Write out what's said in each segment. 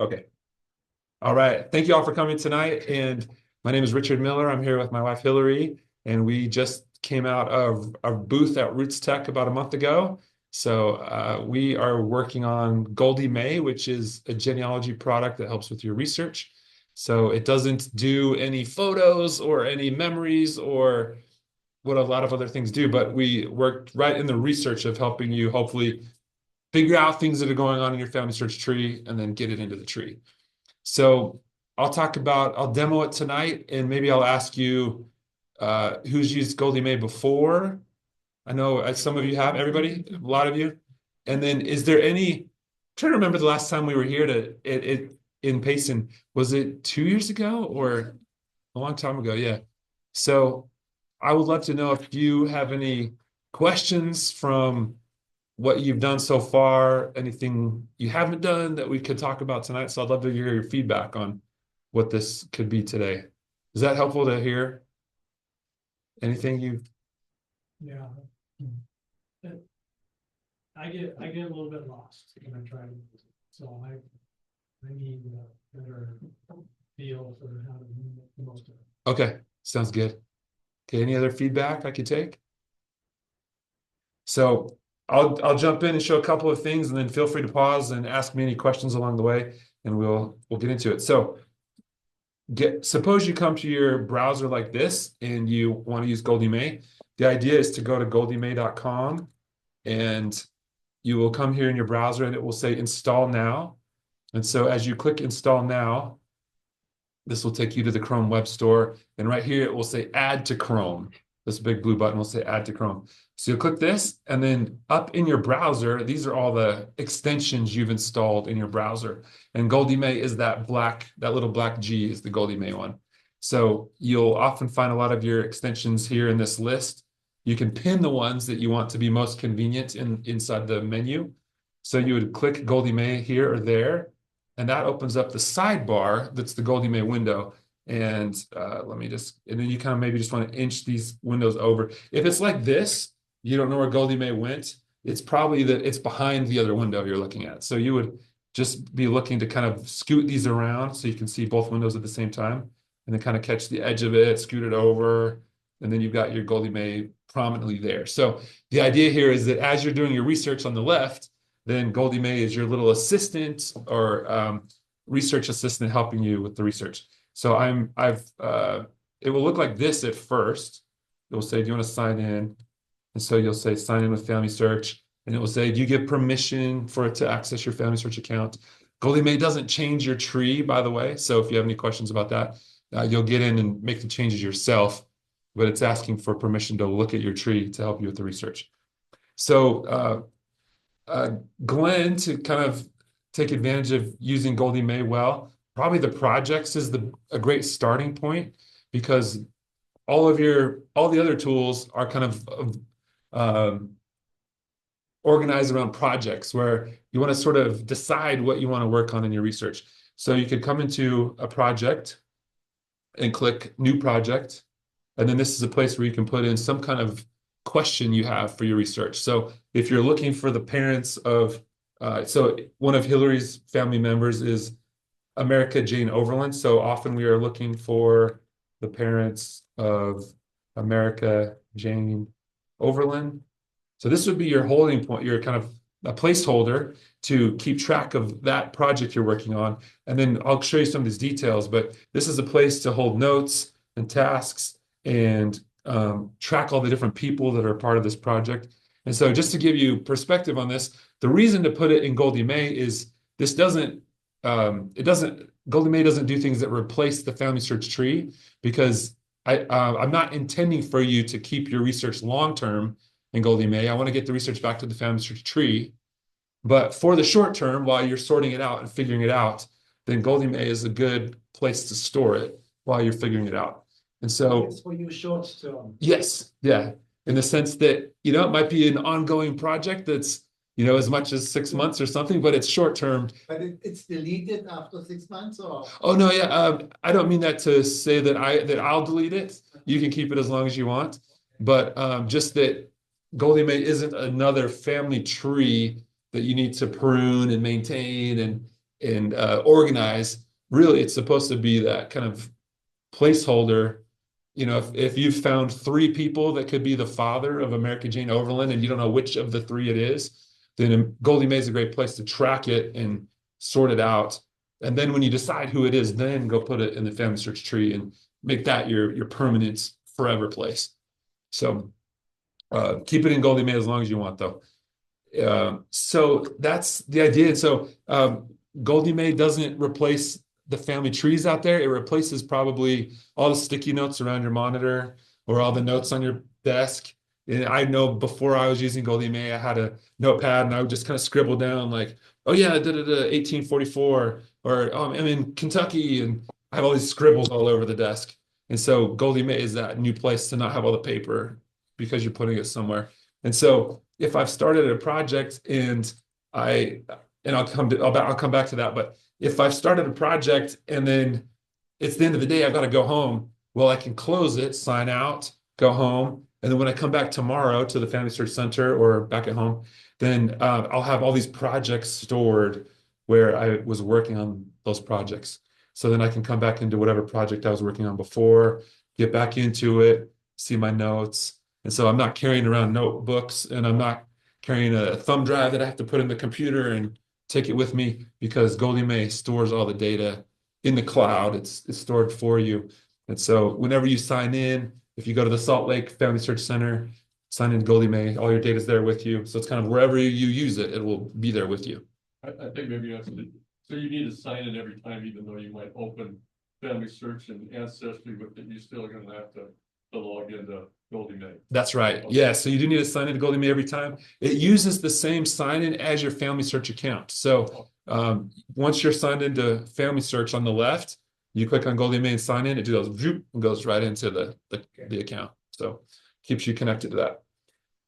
Okay. All right. Thank you all for coming tonight. And my name is Richard Miller. I'm here with my wife, Hillary, and we just came out of our booth at Roots Tech about a month ago. So we are working on Goldie May, which is a genealogy product that helps with your research. So it doesn't do any photos or any memories or what a lot of other things do, but we worked right in the research of helping you hopefully figure out things that are going on in your family search tree and then get it into the tree. So I'll demo it tonight, and maybe I'll ask you who's used Goldie May before. I know some of you have, everybody, a lot of you. And then is there I'm trying to remember the last time we were here in Payson. Was it 2 years ago or a long time ago? Yeah. So I would love to know if you have any questions from what you've done so far, anything you haven't done that we could talk about tonight. So I'd love to hear your feedback on what this could be today. Is that helpful to hear? Anything you? Yeah. I get a little bit lost when I try to, so I need a better feel for how to do the most of it. Okay, sounds good. Okay, any other feedback I could take? So I'll jump in and show a couple of things, and then feel free to pause and ask me any questions along the way, and we'll get into it. So suppose you come to your browser like this and you want to use Goldie May. The idea is to go to goldiemay.com, and you will come here in your browser and it will say install now. And so as you click install now, this will take you to the Chrome Web Store. And right here, it will say add to Chrome. This big blue button will say add to Chrome. So you'll click this, and then up in your browser, these are all the extensions you've installed in your browser. And Goldie May is that little black G is the Goldie May one. So you'll often find a lot of your extensions here in this list. You can pin the ones that you want to be most convenient inside the menu. So you would click Goldie May here or there, and that opens up the sidebar that's the Goldie May window. And and then you kind of maybe just want to inch these windows over. If it's like this, you don't know where Goldie May went, it's probably that it's behind the other window you're looking at. So you would just be looking to kind of scoot these around so you can see both windows at the same time, and then kind of catch the edge of it, scoot it over, and then you've got your Goldie May prominently there. So the idea here is that as you're doing your research on the left, then Goldie May is your little assistant or research assistant helping you with the research. So it will look like this at first. It will say, do you want to sign in? And so you'll say sign in with Family Search, and it will say, do you give permission for it to access your Family Search account? Goldie May doesn't change your tree, by the way. So if you have any questions about that, you'll get in and make the changes yourself, but it's asking for permission to look at your tree to help you with the research. So Glenn, to kind of take advantage of using Goldie May well, probably the projects is a great starting point, because all the other tools are kind of organized around projects where you want to sort of decide what you want to work on in your research. So you could come into a project and click new project, and then this is a place where you can put in some kind of question you have for your research. So if you're looking for the parents of, so one of Hillary's family members is America Jane Overland. So often we are looking for the parents of America Jane Overland. So this would be your holding point, your kind of a placeholder to keep track of that project you're working on. And then I'll show you some of these details, but this is a place to hold notes and tasks and track all the different people that are part of this project. And so just to give you perspective on this, the reason to put it in Goldie May is Goldie May doesn't do things that replace the Family Search tree, because I'm not intending for you to keep your research long-term in Goldie May. I want to get the research back to the Family Search tree. But for the short term, while you're sorting it out and figuring it out, then Goldie May is a good place to store it while you're figuring it out. And so it's for you short term. Yes, yeah. In the sense that, it might be an ongoing project that's, as much as 6 months or something, but it's short term. But it's deleted after 6 months, or? Oh no, yeah. I don't mean that to say that I'll delete it. You can keep it as long as you want. But just that Goldie May isn't another family tree that you need to prune and maintain. And and organize. Really, it's supposed to be that kind of placeholder. You know, if you've found three people that could be the father of America Jane Overland and you don't know which of the three it is, then Goldie May is a great place to track it and sort it out. And then when you decide who it is, then go put it in the family search tree and make that your permanent forever place. So keep it in Goldie May as long as you want, though. So that's the idea. And so Goldie May doesn't replace the family trees out there. It replaces probably all the sticky notes around your monitor or all the notes on your desk. And I know before I was using Goldie May, I had a notepad and I would just kind of scribble down like, oh yeah, 1844, or I'm in Kentucky, and I have all these scribbles all over the desk. And so Goldie May is that new place to not have all the paper because you're putting it somewhere. And so if I've started a project and I'll come back to that, but if I've started a project and then it's the end of the day, I've got to go home. Well, I can close it, sign out, go home. And then when I come back tomorrow to the Family Search Center or back at home, then I'll have all these projects stored where I was working on those projects. So then I can come back into whatever project I was working on before, get back into it, see my notes. And so I'm not carrying around notebooks, and I'm not carrying a thumb drive that I have to put in the computer and take it with me, because Goldie May stores all the data in the cloud. It's stored for you. And so whenever you sign in, if you go to the Salt Lake Family Search Center, sign in Goldie May, all your data is there with you. So it's kind of wherever you use it, it will be there with you. I think maybe you have to, so you need to sign in every time, even though you might open Family Search and Ancestry with it, you're still gonna have to log into Goldie May. That's right. Yeah. So you do need to sign in to Goldie May every time. It uses the same sign in as your Family Search account. So once you're signed into Family Search on the left, you click on Goldie May and sign in, it goes and goes right into the account. So keeps you connected to that.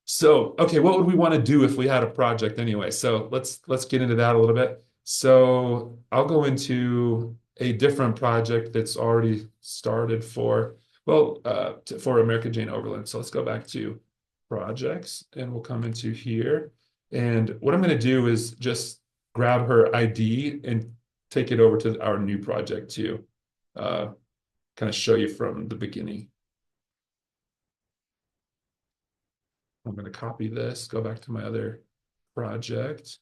So, okay, what would we want to do if we had a project anyway? So let's get into that a little bit. So I'll go into a different project that's already started for America Jane Overland. So let's go back to projects and we'll come into here. And what I'm going to do is just grab her ID and take it over to our new project to kind of show you from the beginning. I'm going to copy this, go back to my other project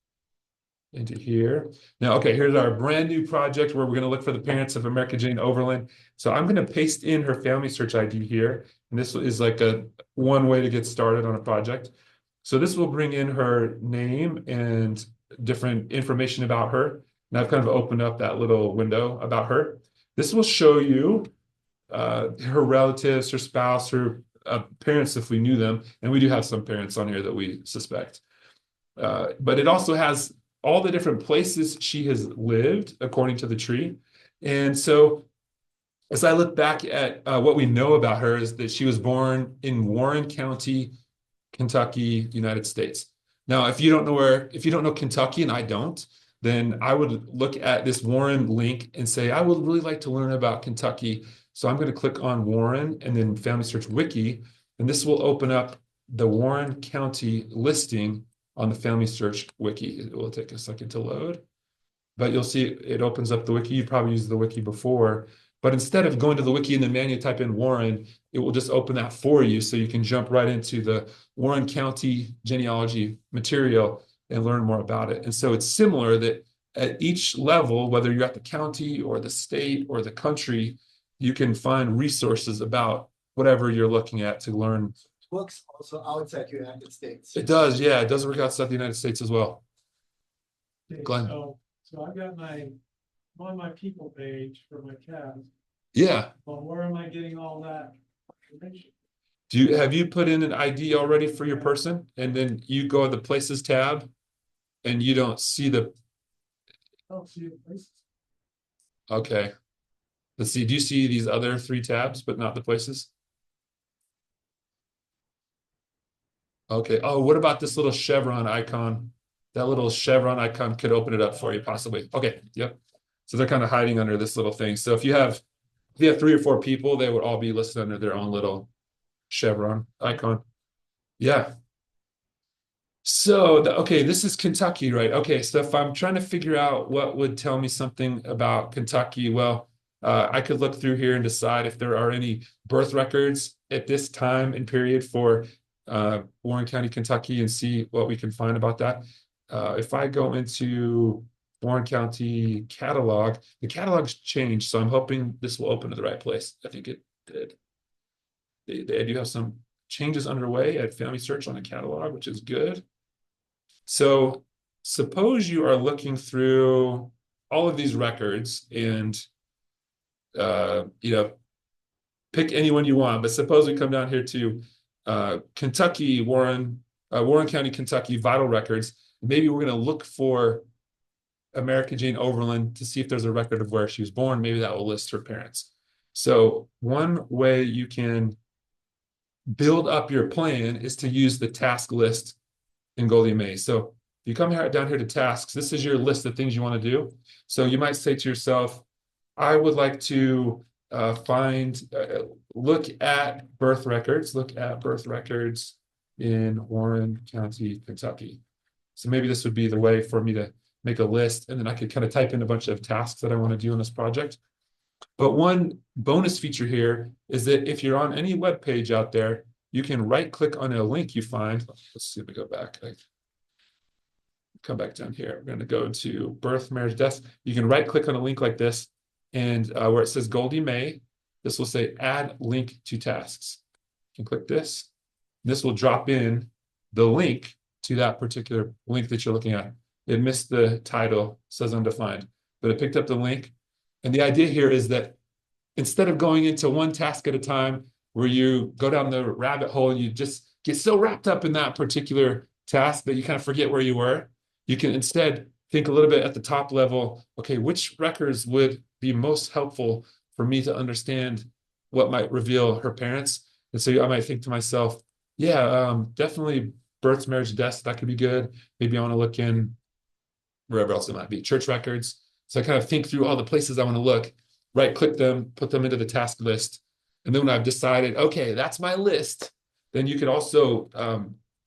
into here. Now, okay, here's our brand new project where we're going to look for the parents of America Jane Overland. So I'm going to paste in her Family Search ID here. And this is like one way to get started on a project. So this will bring in her name and different information about her. And I've kind of opened up that little window about her. This will show you her relatives, her spouse, her parents if we knew them. And we do have some parents on here that we suspect. But it also has all the different places she has lived according to the tree. And so as I look back at what we know about her is that she was born in Warren County, Kentucky, United States. Now, if you don't know Kentucky, and I don't, then I would look at this Warren link and say, I would really like to learn about Kentucky. So I'm going to click on Warren and then Family Search Wiki, and this will open up the Warren County listing on the Family Search Wiki. It will take a second to load, but you'll see it opens up the wiki. You probably used the wiki before, but instead of going to the wiki and then manually type in Warren, it will just open that for you so you can jump right into the Warren County genealogy material and learn more about it. And so it's similar that at each level, whether you're at the county or the state or the country, you can find resources about whatever you're looking at to learn. Works also outside United States. It does, yeah. It does work outside the United States as well. Okay, Glenn. So I've got I'm on my people page for my tab, Yeah. but where am I getting all that information? Have you put in an ID already for your person? And then you go to the Places tab and you don't see the. I don't see the places. Okay. Let's see. Do you see these other three tabs, but not the places? Okay. Oh, what about this little chevron icon? That little chevron icon could open it up for you, possibly. Okay. Yep. So they're kind of hiding under this little thing. So if you have 3 or 4 people, they would all be listed under their own little chevron icon. Yeah. So, okay, this is Kentucky, right? Okay, so if I'm trying to figure out what would tell me something about Kentucky, well, I could look through here and decide if there are any birth records at this time and period for Warren County, Kentucky, and see what we can find about that. If I go into Warren County catalog, the catalog's changed, so I'm hoping this will open to the right place. I think it did. They do have some changes underway at Family Search on the catalog, which is good. So suppose you are looking through all of these records and pick anyone you want, but suppose we come down here to Kentucky, Warren County, Kentucky vital records. Maybe we're going to look for America Jane Overland to see if there's a record of where she was born. Maybe that will list her parents. So one way you can build up your plan is to use the task list in Goldie May. So if you come down here to tasks, this is your list of things you want to do. So you might say to yourself, I would like to look at birth records in Warren County, Kentucky. So maybe this would be the way for me to make a list, and then I could kind of type in a bunch of tasks that I want to do in this project. But one bonus feature here is that if you're on any web page out there, you can right click on a link you find. Let's see if we go back. Come back down here. We're going to go to birth, marriage, death. You can right click on a link like this, and where it says Goldie May, this will say add link to tasks. You can click this. This will drop in the link to that particular link that you're looking at. It missed the title, says undefined, but it picked up the link. And the idea here is that instead of going into one task at a time where you go down the rabbit hole and you just get so wrapped up in that particular task that you kind of forget where you were, you can instead think a little bit at the top level, okay, which records would be most helpful for me to understand what might reveal her parents? And so I might think to myself, yeah, definitely births, marriage, deaths, that could be good. Maybe I want to look in wherever else it might be, church records. So I kind of think through all the places I want to look, right click them, put them into the task list. And then when I've decided, okay, that's my list, then you could also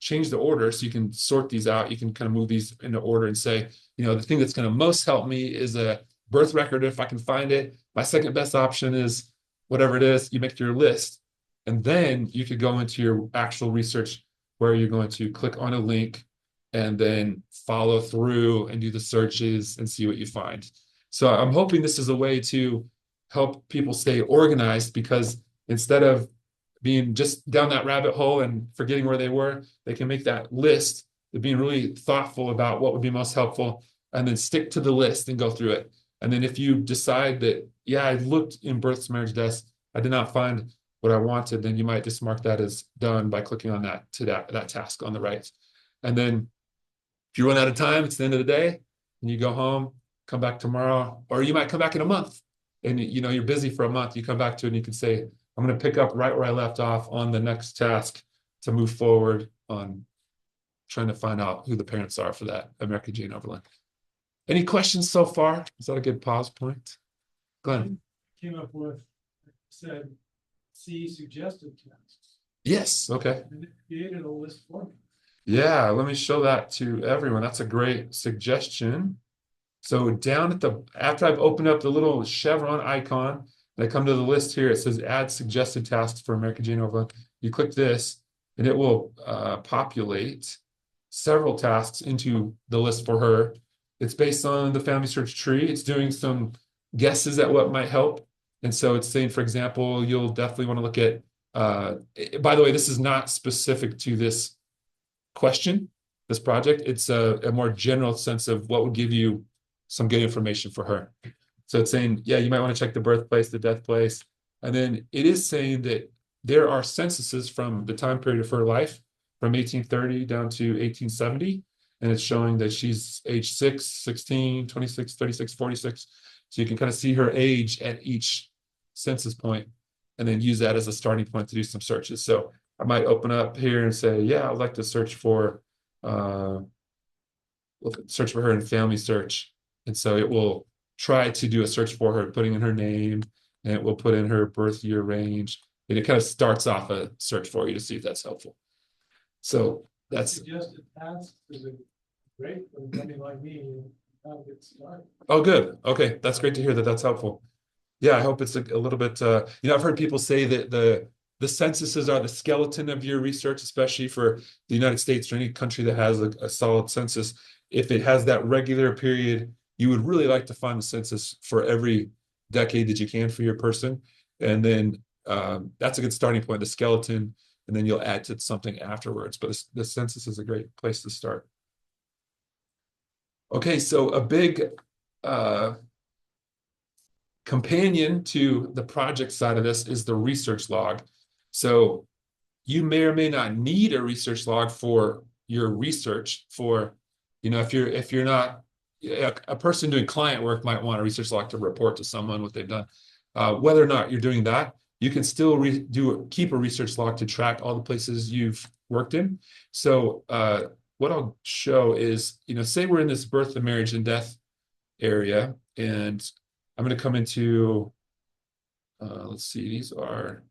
change the order so you can sort these out. You can kind of move these into order and say, the thing that's going to most help me is a birth record if I can find it. My second best option is whatever it is, you make your list. And then you could go into your actual research where you're going to click on a link and then follow through and do the searches and see what you find. So I'm hoping this is a way to help people stay organized, because instead of being just down that rabbit hole and forgetting where they were, they can make that list, being really thoughtful about what would be most helpful, and then stick to the list and go through it. And then if you decide that, yeah, I looked in births, marriage, deaths, I did not find what I wanted, then you might just mark that as done by clicking on that task on the right. And then if you run out of time, it's the end of the day, and you go home, come back tomorrow, or you might come back in a month, and you're busy for a month. You come back to it and you can say, I'm going to pick up right where I left off on the next task to move forward on trying to find out who the parents are for that America Jane Overland. Any questions so far? Is that a good pause point? Glenn? Came up with, said, see suggested tasks. Yes, okay. And it created a list for me. Yeah, let me show that to everyone. That's a great suggestion. So down after I've opened up the little chevron icon, and I come to the list here, it says add suggested tasks for America Jane Overland. You click this, and it will populate several tasks into the list for her. It's based on the family search tree. It's doing some guesses at what might help. And so it's saying, for example, you'll definitely want to look at, by the way, this is not specific to this question, this project. It's a more general sense of what would give you some good information for her. So it's saying, yeah, you might want to check the birthplace, the death place. And then it is saying that there are censuses from the time period of her life from 1830 down to 1870. And it's showing that she's age 6, 16, 26, 36, 46. So you can kind of see her age at each census point and then use that as a starting point to do some searches. So I might open up here and say, yeah, I'd like to search for her in family search. And so it will try to do a search for her, putting in her name, and it will put in her birth year range. And it kind of starts off a search for you to see if that's helpful. So that's, Suggested tasks is a great for somebody like me, how to get started. oh, good. Okay, that's great to hear that that's helpful. Yeah, I hope it's a little bit, I've heard people say that the censuses are the skeleton of your research, especially for the United States or any country that has a solid census. If it has that regular period, you would really like to find the census for every decade that you can for your person. And then that's a good starting point, the skeleton, and then you'll add to something afterwards. But the census is a great place to start. Okay, so a big companion to the project side of this is the research log. So you may or may not need a research log for your research for, if you're not a person doing client work might want a research log to report to someone what they've done. Whether or not you're doing that, you can still keep a research log to track all the places you've worked in. So what I'll show is, say we're in this birth and marriage and death area, and I'm going to come into, let's see, these are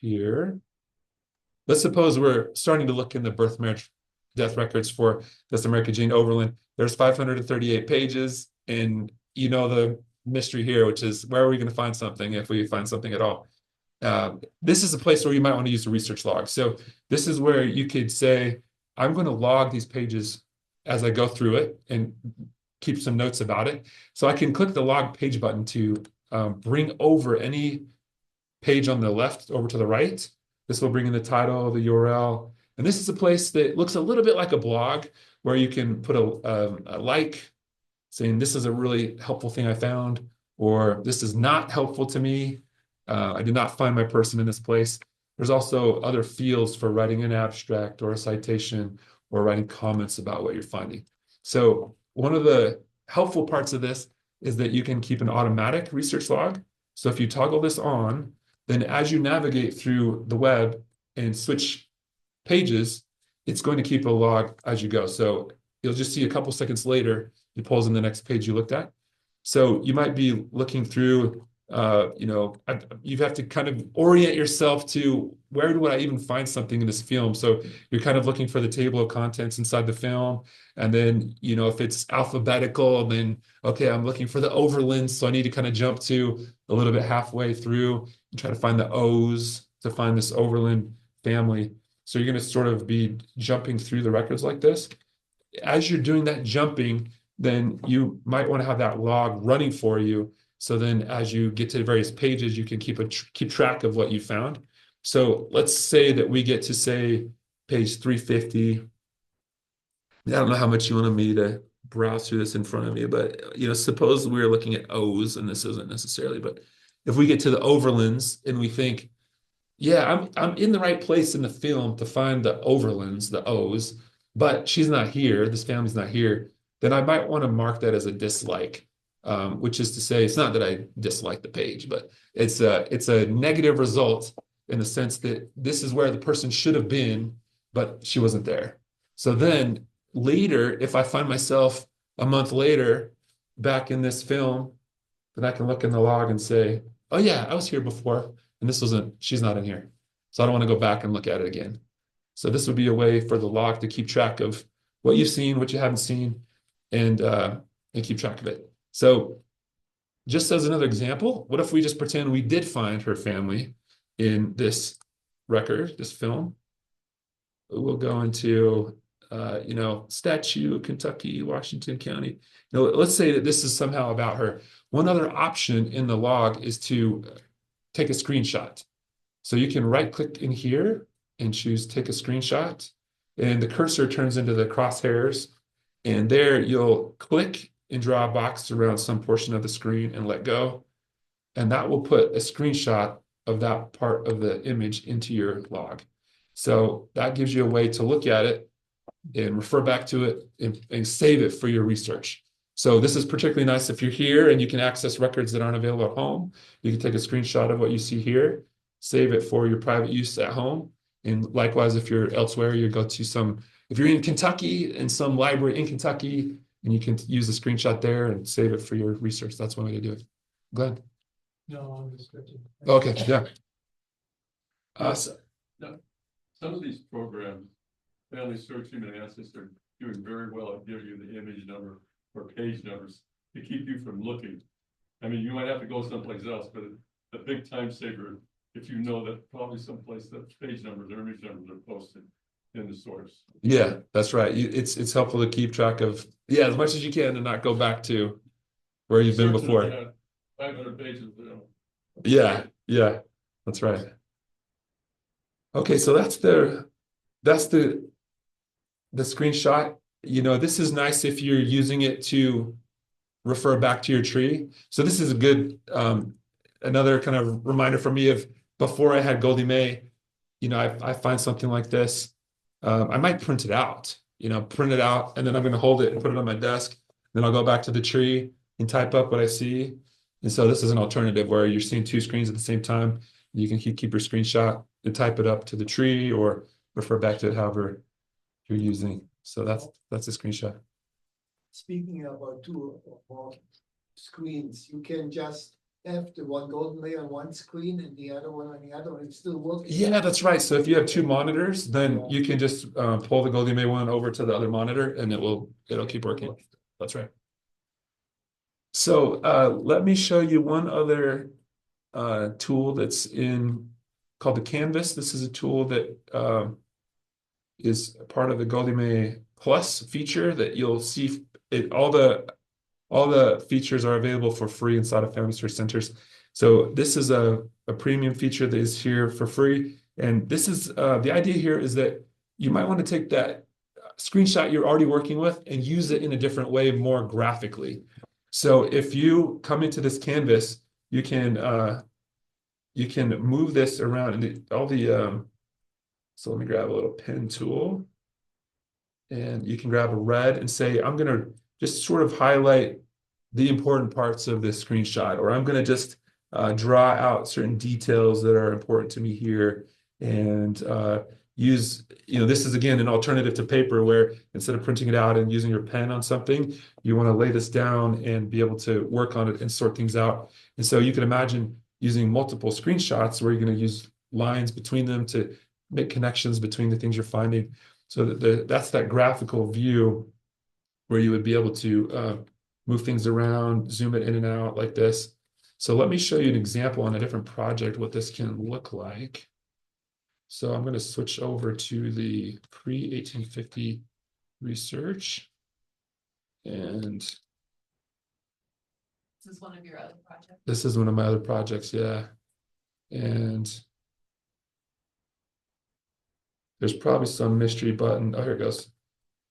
here. Let's suppose we're starting to look in the birth, marriage, death records for this America Jane Overland. There's 538 pages, and the mystery here, which is where are we going to find something if we find something at all? This is a place where you might want to use a research log. So this is where you could say, I'm going to log these pages as I go through it and keep some notes about it. So I can click the log page button to bring over any page on the left over to the right. This will bring in the title, the URL. And this is a place that looks a little bit like a blog where you can put a like saying this is a really helpful thing I found, or this is not helpful to me. I did not find my person in this place. There's also other fields for writing an abstract or a citation or writing comments about what you're finding. So one of the helpful parts of this is that you can keep an automatic research log. So if you toggle this on, then as you navigate through the web and switch pages, it's going to keep a log as you go. So you'll just see a couple seconds later, it pulls in the next page you looked at. So you might be looking through, you have to kind of orient yourself to where would I even find something in this film? So you're kind of looking for the table of contents inside the film. And then, if it's alphabetical, then, okay, I'm looking for the overlands. So I need to kind of jump to a little bit halfway through and try to find the O's to find this overland family. So you're going to sort of be jumping through the records like this. As you're doing that jumping, then you might want to have that log running for you. So then as you get to various pages, you can keep track of what you found. So let's say that we get to, say, page 350. I don't know how much you want me to browse through this in front of you, but suppose we're looking at O's, and this isn't necessarily, but if we get to the overlands and we think, yeah, I'm in the right place in the film to find the overlands, the O's, but she's not here, this family's not here, then I might want to mark that as a dislike, which is to say, it's not that I dislike the page, but it's a negative result in the sense that this is where the person should have been, but she wasn't there. So then later, if I find myself a month later back in this film, then I can look in the log and say, oh yeah, I was here before, and she's not in here. So I don't want to go back and look at it again. So this would be a way for the log to keep track of what you've seen, what you haven't seen, and keep track of it. So just as another example, what if we just pretend we did find her family in this record, this film? We'll go into, statue, Kentucky, Washington County. Let's say that this is somehow about her. One other option in the log is to take a screenshot. So you can right click in here and choose take a screenshot, and the cursor turns into the crosshairs, and there you'll click and draw a box around some portion of the screen and let go. And that will put a screenshot of that part of the image into your log. So that gives you a way to look at it and refer back to it and save it for your research. So this is particularly nice if you're here and you can access records that aren't available at home. You can take a screenshot of what you see here, save it for your private use at home. And likewise, if you're elsewhere, you go to if you're in Kentucky, in some library in Kentucky, and you can use the screenshot there and save it for your research. That's one way to do it. Glenn? No, I'm just sketching. Okay, yeah. Some of these programs Family searching and ancestry are doing very well at giving you the image number or page numbers to keep you from looking. I mean, you might have to go someplace else, but the big time saver, if you know that probably someplace that page numbers or image numbers are posted in the source. Yeah, that's right. It's helpful to keep track of, yeah, as much as you can and not go back to where you've been Searching, before. yeah, 500 pages, Yeah, yeah, that's right. Okay, so that's the screenshot. You know, this is nice if you're using it to refer back to your tree. So this is a good another kind of reminder for me of before I had Goldie May, you know, I find something like this. I might print it out, you know, print it out, and then I'm going to hold it and put it on my desk. Then I'll go back to the tree and type up what I see. And so this is an alternative where you're seeing two screens at the same time. You can keep your screenshot and type it up to the tree or refer back to it however you're using. So that's a screenshot. Speaking about two or more screens, you can just have the one Golden May on one screen and the other one on the other, and it's still working. Yeah, that's right. So if you have two monitors, then you can just pull the Goldie May one over to the other monitor and it'll keep working. That's right. So let me show you one other tool that's called the Canvas. This is a tool that is part of the Goldie May Plus feature that you'll see all the features are available for free inside of Family Search Centers. So this is a premium feature that is here for free. And this is the idea here is that you might want to take that screenshot you're already working with and use it in a different way, more graphically. So if you come into this canvas, you can move this around and so let me grab a little pen tool. And you can grab a red and say, I'm going to just sort of highlight the important parts of this screenshot, or I'm going to just draw out certain details that are important to me here and use, you know, this is again an alternative to paper where instead of printing it out and using your pen on something, you want to lay this down and be able to work on it and sort things out. And so you can imagine using multiple screenshots where you're going to use lines between them to make connections between the things you're finding. So that's that graphical view where you would be able to move things around, zoom it in and out like this. So let me show you an example on a different project, what this can look like. So I'm going to switch over to the pre-1850 research. And This is one of your other projects. this is one of my other projects, yeah. And there's probably some mystery button. Oh, here it goes.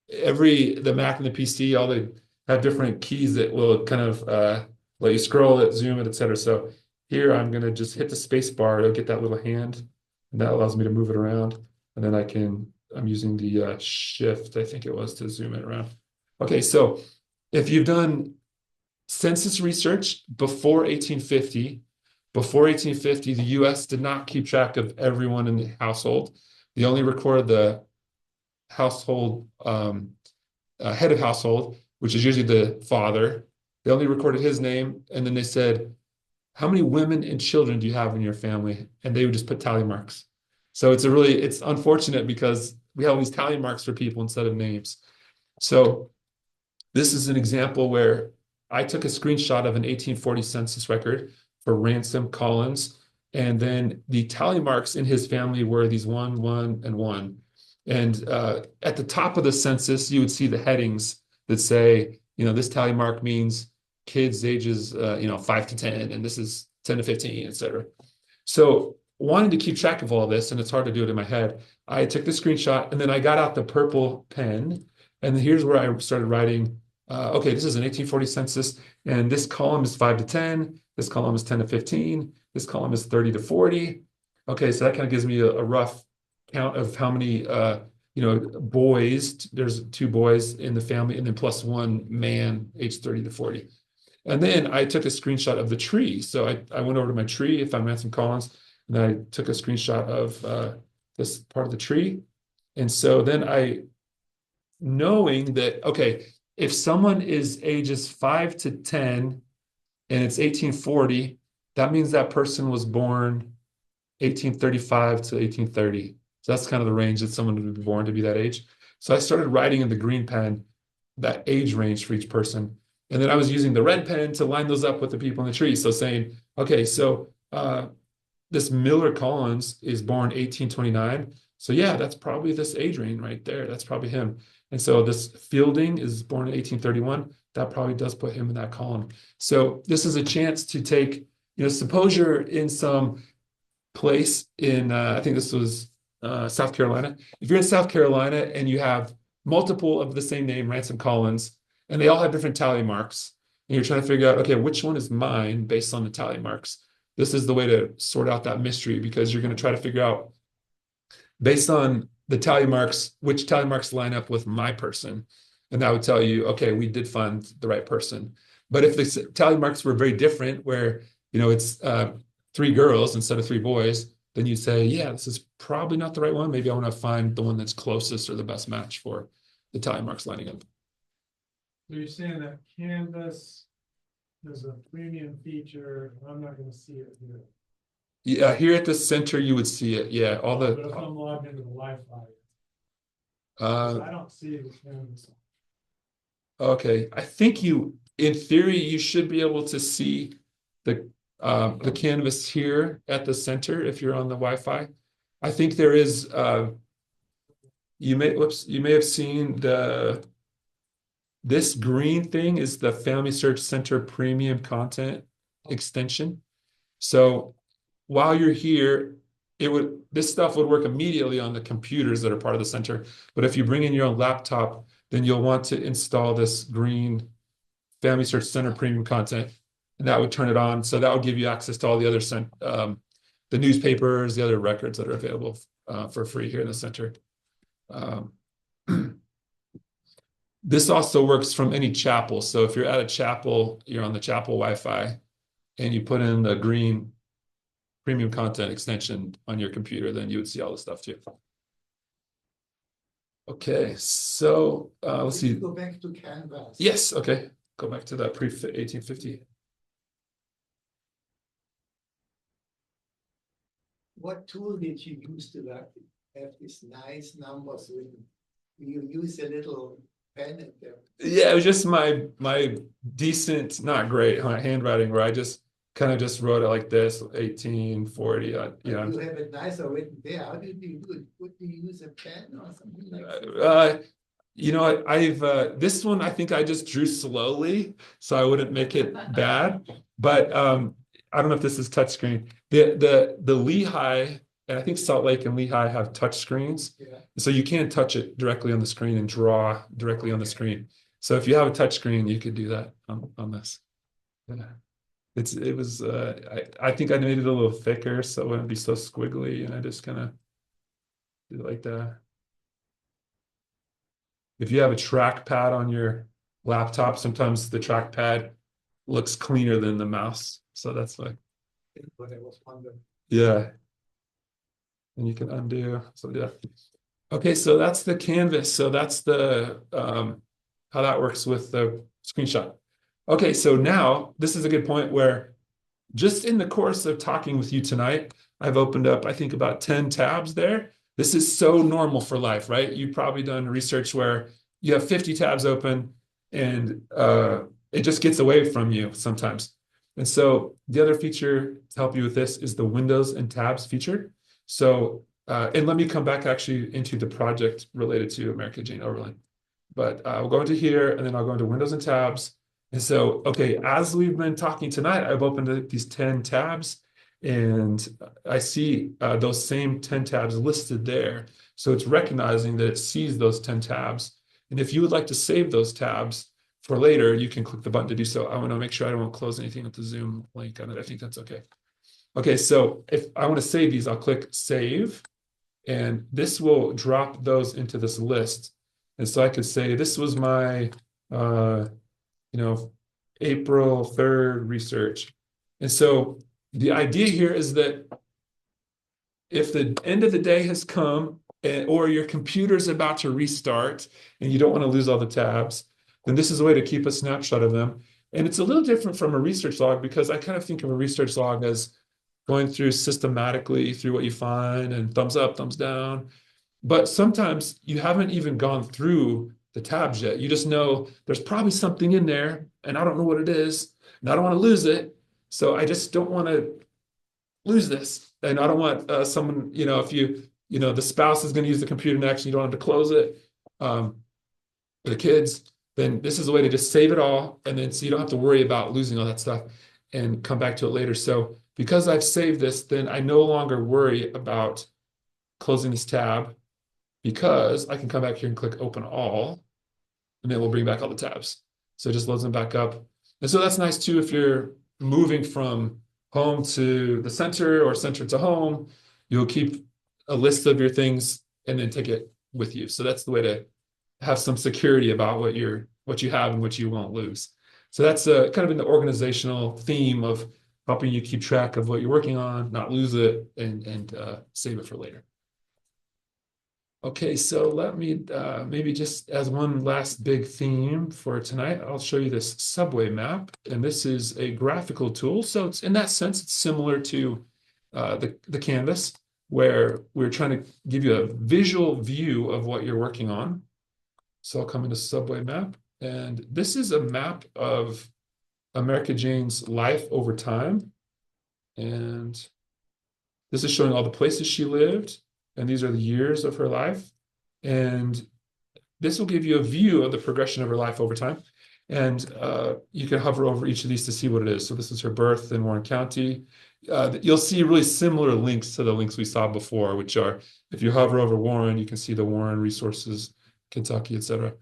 The Mac and the PC, all they have different keys that will kind of let you scroll it, zoom it, etc. So here I'm going to just hit the space bar. It'll get that little hand, and that allows me to move it around. And then I'm using the shift, I think it was, to zoom it around. Okay, so if you've done census research before 1850, the US did not keep track of everyone in the household. They only recorded the household head of household, which is usually the father. They only recorded his name, and then they said, how many women and children do you have in your family? And they would just put tally marks. So it's unfortunate because we have all these tally marks for people instead of names. So this is an example where I took a screenshot of an 1840 census record for Ransom Collins, and then the tally marks in his family were these 1, 1, and 1. And at the top of the census, you would see the headings that say, you know, this tally mark means kids ages, 5 to 10, and this is 10 to 15, etc. So wanting to keep track of all this, and it's hard to do it in my head, I took the screenshot and then I got out the purple pen, and here's where I started writing, okay, this is an 1840 census, and this column is 5 to 10, this column is 10 to 15, this column is 30 to 40. Okay, so that kind of gives me a rough count of how many boys. There's 2 boys in the family, and then plus 1 man aged 30 to 40. And then I took a screenshot of the tree. So I went over to my tree, I found Ransom Collins, and then I took a screenshot of this part of the tree. And so then knowing that, okay, if someone is ages 5 to 10 and it's 1840, that means that person was born 1835 to 1830. So that's kind of the range that someone would be born to be that age. So I started writing in the green pen that age range for each person. And then I was using the red pen to line those up with the people in the tree. So saying, okay, so this Miller Collins is born 1829. So yeah, that's probably this age range right there. That's probably him. And so this Fielding is born in 1831. That probably does put him in that column. So this is a chance to take, suppose you're in some place in, I think this was South Carolina. If you're in South Carolina and you have multiple of the same name, Ransom Collins, and they all have different tally marks, and you're trying to figure out, okay, which one is mine based on the tally marks? This is the way to sort out that mystery, because you're going to try to figure out based on the tally marks, which tally marks line up with my person. And that would tell you, okay, we did find the right person. But if the tally marks were very different, where, it's 3 girls instead of 3 boys, then you say, yeah, this is probably not the right one. Maybe I want to find the one that's closest or the best match for the tally marks lining up. So you're saying that Canvas, there's a premium feature, I'm not gonna see it here. Yeah, here at the center, you would see it. Yeah, all But if the, I'm logged into the Wi-Fi, uh, I don't see the Canvas. okay. I think in theory, you should be able to see the canvas here at the center if you're on the Wi-Fi. I think there is, you may have seen this green thing is the Family Search Center premium content extension. So while you're here, this stuff would work immediately on the computers that are part of the center. But if you bring in your own laptop, then you'll want to install this green Family Search Center premium content, and that would turn it on. So that would give you access to all the other the newspapers, the other records that are available for free here in the center. This also works from any chapel. So if you're at a chapel, you're on the chapel Wi-Fi, and you put in the green premium content extension on your computer, then you would see all the stuff too. Okay, so let's see. Go back to Canvas. Yes, okay. Go back to that pre-1850. What tool did you use to have these nice numbers written? Do you use a little pen in there? Yeah, it was just my decent, not great handwriting, where I just kind of just wrote it like this, 1840. You have it nicer written there. How did you do it? Would you use a pen or something like that? I've this one I think I just drew slowly, so I wouldn't make it bad. But I don't know if this is touchscreen. The Lehigh, and I think Salt Lake and Lehigh have touch screens. Yeah. So you can touch it directly on the screen and draw directly on the screen. So if you have a touch screen, you could do that on this. Yeah. I think I made it a little thicker so it wouldn't be so squiggly, and I just kind of did it like that. If you have a trackpad on your laptop, sometimes the trackpad looks cleaner than the mouse. So that's like, What I was wondering. yeah. And you can undo. So yeah. Okay, so that's the canvas. So that's the how that works with the screenshot. Okay, so now this is a good point where just in the course of talking with you tonight, I've opened up, I think, about 10 tabs there. This is so normal for life, right? You've probably done research where you have 50 tabs open and it just gets away from you sometimes. And so the other feature to help you with this is the Windows and Tabs feature. So, and let me come back actually into the project related to America Jane Oberlin. But I'll go into here, and then I'll go into Windows and Tabs. And so, okay, as we've been talking tonight, I've opened these 10 tabs, and I see those same 10 tabs listed there. So it's recognizing that it sees those 10 tabs. And if you would like to save those tabs for later, you can click the button to do so. I want to make sure I don't close anything with the Zoom link on it. I think that's okay. Okay, so if I want to save these, I'll click Save, and this will drop those into this list. And so I could say this was my April 3rd research. And so the idea here is that if the end of the day has come or your computer's about to restart and you don't want to lose all the tabs, then this is a way to keep a snapshot of them. And it's a little different from a research log, because I kind of think of a research log as going through systematically through what you find and thumbs up, thumbs down. But sometimes you haven't even gone through the tabs yet. You just know there's probably something in there and I don't know what it is and I don't want to lose it. So I just don't want to lose this. And I don't want someone, if the spouse is going to use the computer next and you don't have to close it, for the kids, then this is a way to just save it all. And then so you don't have to worry about losing all that stuff and come back to it later. So because I've saved this, then I no longer worry about closing this tab because I can come back here and click open all, and it will bring back all the tabs. So it just loads them back up. And so that's nice too if you're moving from home to the center or center to home, you'll keep a list of your things and then take it with you. So that's the way to have some security about what you have and what you won't lose. So that's kind of in the organizational theme of helping you keep track of what you're working on, not lose it, and save it for later. Okay, so let me maybe just as one last big theme for tonight, I'll show you this subway map. And this is a graphical tool. So it's in that sense, it's similar to the canvas, where we're trying to give you a visual view of what you're working on. So I'll come into subway map. And this is a map of America Jane's life over time. And this is showing all the places she lived. And these are the years of her life. And this will give you a view of the progression of her life over time. And you can hover over each of these to see what it is. So this is her birth in Warren County. You'll see really similar links to the links we saw before, which are, if you hover over Warren, you can see the Warren resources, Kentucky, etc.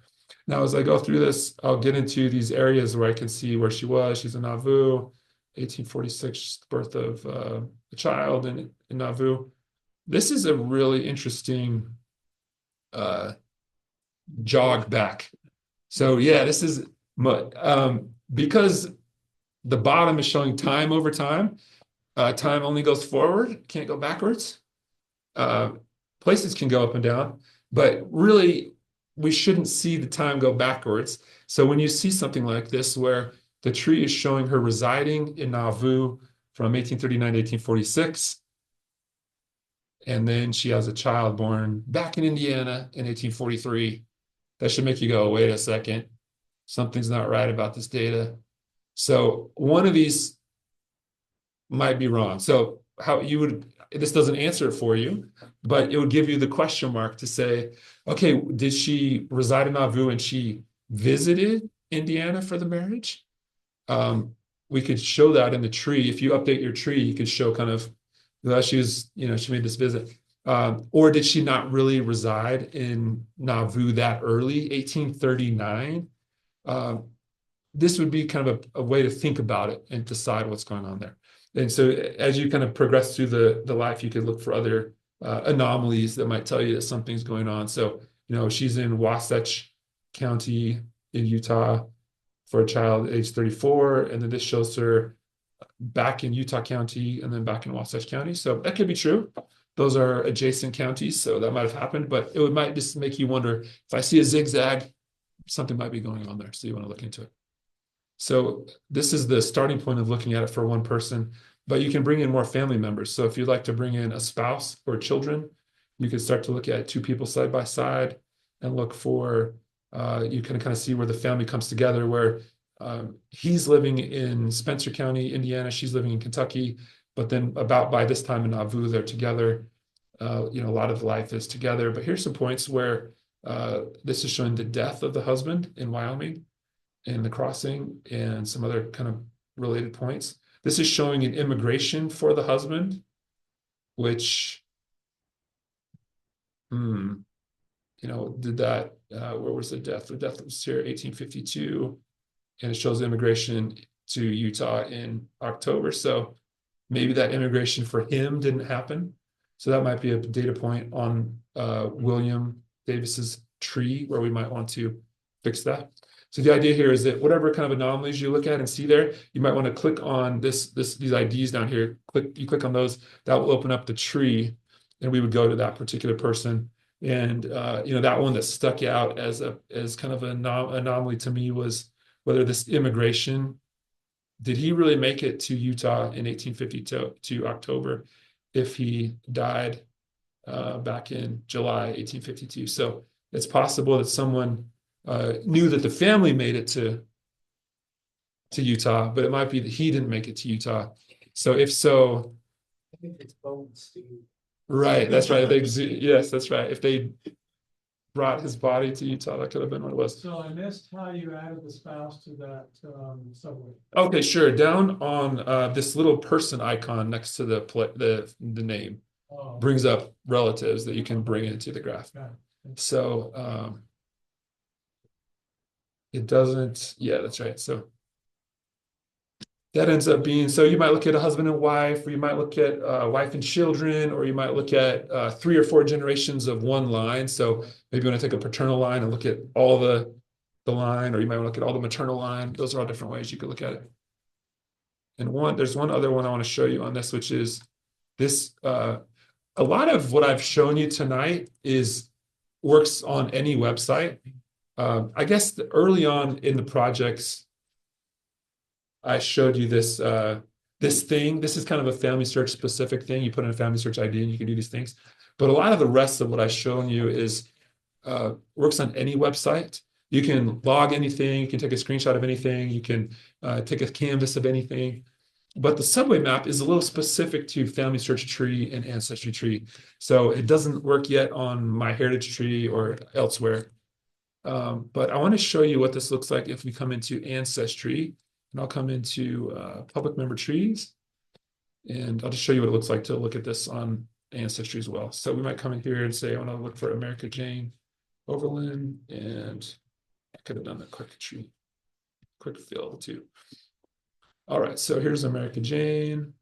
Now, as I go through this, I'll get into these areas where I can see where she was. She's in Nauvoo, 1846, birth of a child in Nauvoo. This is a really interesting jog back. So yeah, this is because the bottom is showing time over time. Time only goes forward, can't go backwards. Places can go up and down, but really we shouldn't see the time go backwards. So when you see something like this, where the tree is showing her residing in Nauvoo from 1839 to 1846, and then she has a child born back in Indiana in 1843. That should make you go, wait a second, something's not right about this data. So one of these might be wrong. So this doesn't answer it for you, but it would give you the question mark to say, okay, did she reside in Nauvoo and she visited Indiana for the marriage? We could show that in the tree. If you update your tree, you could show kind of that she made this visit. Or did she not really reside in Nauvoo that early, 1839? This would be kind of a way to think about it and decide what's going on there. And so as you kind of progress through the life, you could look for other anomalies that might tell you that something's going on. So, she's in Wasatch County in Utah for a child age 34. And then this shows her back in Utah County and then back in Wasatch County. So that could be true. Those are adjacent counties. So that might have happened, but it might just make you wonder, if I see a zigzag, something might be going on there. So you want to look into it. So this is the starting point of looking at it for one person, but you can bring in more family members. So if you'd like to bring in a spouse or children, you can start to look at two people side by side and look for, you can kind of see where the family comes together, where he's living in Spencer County, Indiana, she's living in Kentucky, but then about by this time in Nauvoo, they're together. A lot of life is together, but here's some points where this is showing the death of the husband in Wyoming, and the crossing, and some other kind of related points. This is showing an immigration for the husband, which, did that, where was the death? The death was here, 1852, and it shows immigration to Utah in October. So maybe that immigration for him didn't happen. So that might be a data point on William Davis's tree where we might want to fix that. So the idea here is that whatever kind of anomalies you look at and see there, you might want to click on these IDs down here. You click on those, that will open up the tree, and we would go to that particular person. And that one that stuck out as kind of an anomaly to me was whether this immigration did he really make it to Utah in 1852 to October if he died back in July 1852? So it's possible that someone knew that the family made it to Utah, but it might be that he didn't make it to Utah. So if so, I think it's bones, Steve. right, that's right. Yes, that's right. If they brought his body to Utah, that could have been what it was. So I missed how you added the spouse to that subway. Okay, sure. Down on this little person icon next to the name Oh, brings up relatives that you can bring into the graph. got it. So it doesn't, yeah, that's right. So that ends up being, so you might look at a husband and wife, or you might look at wife and children, or you might look at 3 or 4 generations of one line. So maybe you want to take a paternal line and look at all the line, or you might want to look at all the maternal line. Those are all different ways you could look at it. And there's one other one I want to show you on this, which is this. A lot of what I've shown you tonight works on any website. I guess early on in the projects, I showed you this thing. This is kind of a family search specific thing. You put in a family search ID and you can do these things. But a lot of the rest of what I've shown you works on any website. You can log anything. You can take a screenshot of anything. You can take a canvas of anything. But the subway map is a little specific to family search tree and ancestry tree. So it doesn't work yet on MyHeritage Tree or elsewhere. But I want to show you what this looks like if we come into Ancestry, and I'll come into public member trees, and I'll just show you what it looks like to look at this on Ancestry as well. So we might come in here and say, I want to look for America Jane Overland, and I could have done the quick fill too. All right, so here's America Jane.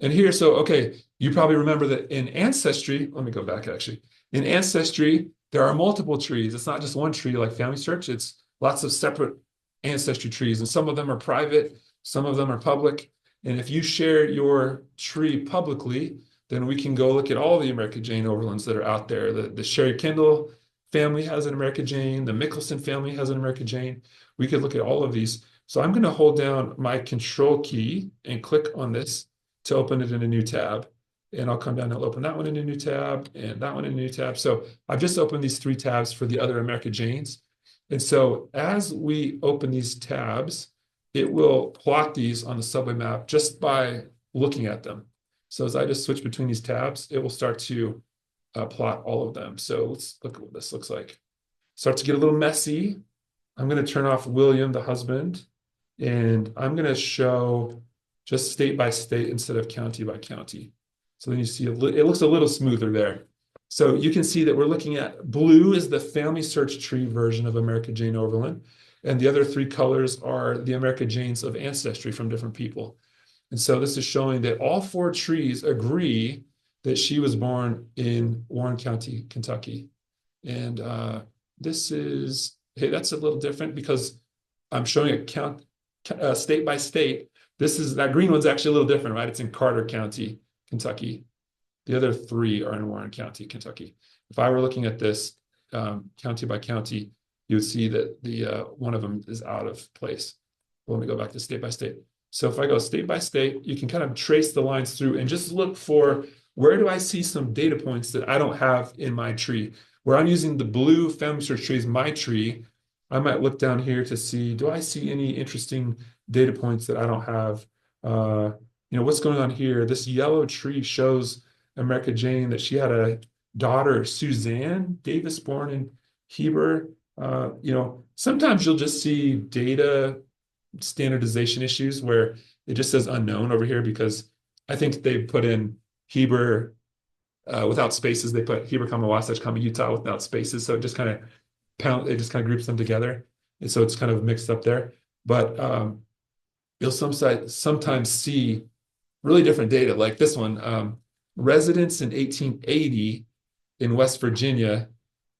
And here, so, okay, you probably remember that in Ancestry, let me go back actually. In Ancestry, there are multiple trees. It's not just one tree like Family Search, it's lots of separate ancestry trees. And some of them are private, some of them are public. And if you share your tree publicly, then we can go look at all the America Jane Overlands that are out there. The Sherry Kendall family has an America Jane, the Mickelson family has an America Jane. We could look at all of these. So I'm going to hold down my control key and click on this to open it in a new tab. And I'll come down and I'll open that one in a new tab and that one in a new tab. So I've just opened these 3 tabs for the other America Janes. And so as we open these tabs, it will plot these on the subway map just by looking at them. So as I just switch between these tabs, it will start to plot all of them. So let's look at what this looks like. Start to get a little messy. I'm going to turn off William, the husband, and I'm going to show just state by state instead of county by county. So then you see it looks a little smoother there. So you can see that we're looking at blue is the family search tree version of America Jane Overland. And the other 3 colors are the America Janes of ancestry from different people. And so this is showing that all 4 trees agree that she was born in Warren County, Kentucky. And this is, hey, that's a little different because I'm showing a count state by state. That green one's actually a little different, right? It's in Carter County, Kentucky. The other 3 are in Warren County, Kentucky. If I were looking at this county by county, you would see that the one of them is out of place. Well, let me go back to state by state. So if I go state by state, you can kind of trace the lines through and just look for where do I see some data points that I don't have in my tree. Where I'm using the blue family search tree as my tree, I might look down here to see, do I see any interesting data points that I don't have? What's going on here? This yellow tree shows America Jane that she had a daughter, Suzanne Davis, born in Heber. Sometimes you'll just see data standardization issues where it just says unknown over here because I think they put in Heber without spaces. They put Heber, Wasatch, Utah without spaces. So it just kind of groups them together. And so it's kind of mixed up there. But you'll sometimes see really different data like this one. Residents in 1880 in West Virginia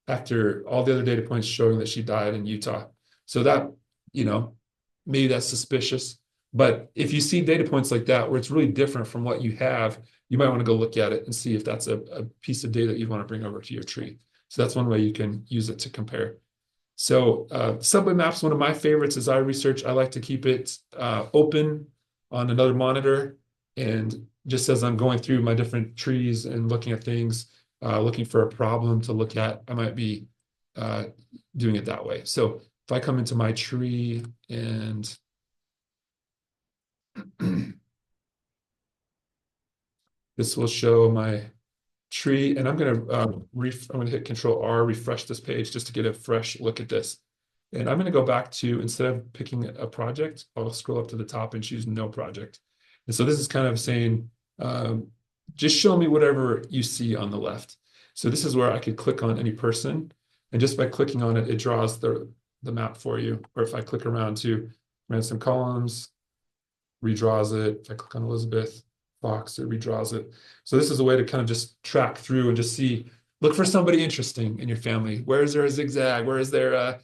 after all the other data points showing that she died in Utah. So that, maybe that's suspicious. But if you see data points like that, where it's really different from what you have, you might want to go look at it and see if that's a piece of data that you want to bring over to your tree. So that's one way you can use it to compare. So subway maps, one of my favorites as I research. I like to keep it open on another monitor. And just as I'm going through my different trees and looking at things, looking for a problem to look at, I might be doing it that way. So if I come into my tree and this will show my tree, and I'm gonna hit Control R, refresh this page just to get a fresh look at this. And I'm gonna go back to, instead of picking a project, I'll scroll up to the top and choose no project. And so this is kind of saying, just show me whatever you see on the left. So this is where I could click on any person, and just by clicking on it, it draws the map for you. Or if I click around to ransom columns, redraws it. If I click on Elizabeth Fox, it redraws it. So this is a way to kind of just track through and just see, look for somebody interesting in your family. Where is there a zigzag? Where is there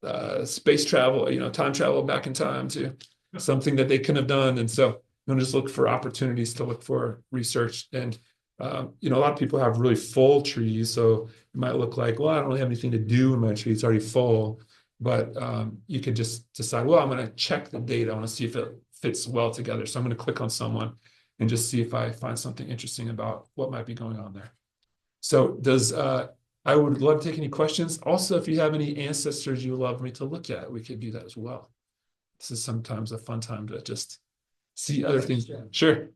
a space travel, time travel back in time to something that they couldn't have done? And so you want to just look for opportunities to look for research. And a lot of people have really full trees, so it might look like, well, I don't really have anything to do in my tree, it's already full. But you could just decide, well, I'm going to check the data. I want to see if it fits well together. So I'm going to click on someone and just see if I find something interesting about what might be going on there. So I would love to take any questions. Also, if you have any ancestors you would love me to look at, we could do that as well. This is sometimes a fun time to just see other things. Sure.